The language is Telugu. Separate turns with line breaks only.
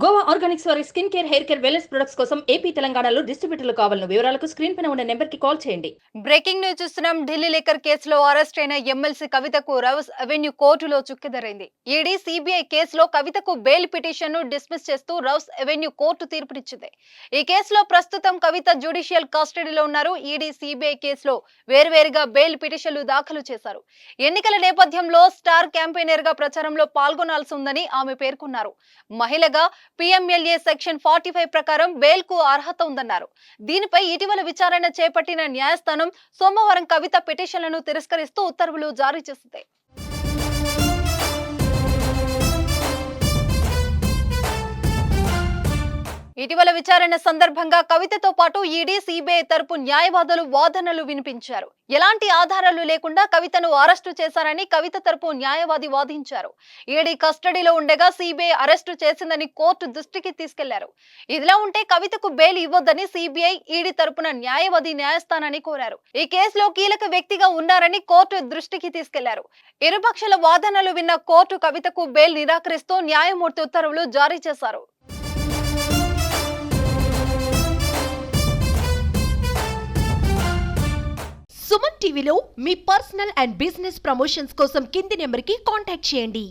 గోవా ఆర్గానిక్స్ వారి skin care, hair care, wellness products కోసం ఏపీ, తెలంగాణలో డిస్ట్రిబ్యూటర్లు కావాలను వివరాలకు స్క్రీన్ పైన ఉన్న నెంబర్ కి కాల్ చేయండి.
బ్రేకింగ్ న్యూస్ చూస్తున్నాం. ఢిల్లీ లిక్కర్ కేసులో అరెస్ట్ అయిన ఎమ్మెల్సీ కవితకు రౌస్ అవెన్యూ కోర్టులో చుక్కెదురైంది. ఈడీ, సిబిఐ కేసులో కవితకు బెయిల్ పిటిషన్ ను డిస్మిస్ చేస్తూ రౌస్ అవెన్యూ కోర్టు తీర్పునిచ్చింది. ఈ కేసులో ప్రస్తుతం కవిత జ్యుడిషియల్ కస్టడీలో ఉన్నారు. ఈడీ, సిబిఐ కేసులో వేర్వేరుగా బెయిల్ పిటిషన్లు దాఖలు చేశారు. ఎన్నికల నేపథ్యంలో స్టార్ క్యాంపెయినర్ గా ప్రచారంలో పాల్గొనాల్సి ఉందని ఆమె పేర్కొన్నారు. మహిళగా పిఎంఎల్ఏ సెక్షన్ 45 ప్రకారం బెయిల్ కు అర్హత ఉందన్నారు. దీనిపై ఇటీవల విచారణ చేపట్టిన న్యాయస్థానం సోమవారం కవిత పిటిషన్లను తిరస్కరిస్తూ ఉత్తర్వులు జారీ చేసింది. ఇటీవల విచారణ సందర్భంగా కవితతో పాటు ఈడీ, సిబిఐ తరపు న్యాయవాదులు వాదనలు వినిపించారు. ఎలాంటి ఆధారాలు లేకుండా కవితను అరెస్టు చేశారని కవిత తరపు న్యాయవాది వాదించారు. ఈడీ కస్టడీలో ఉండగా సిబిఐ అరెస్టు చేసిందని కోర్టు దృష్టికి తీసుకెళ్లారు. ఇదిలా ఉంటే కవితకు బెయిల్ ఇవ్వొద్దని సిబిఐ, ఈడీ తరపున న్యాయవాది న్యాయస్థానాన్ని కోరారు. ఈ కేసులో కీలక వ్యక్తిగా ఉన్నారని కోర్టు దృష్టికి తీసుకెళ్లారు. ఇరుపక్షాల వాదనలు విన్న కోర్టు కవితకు బెయిల్ నిరాకరిస్తూ న్యాయమూర్తి ఉత్తర్వులు జారీ చేశారు.
సుమన్ టీవీలో మీ పర్సనల్ అండ్ బిజినెస్ ప్రమోషన్స్ కోసం కింది నెంబర్కి కాంటాక్ట్ చేయండి.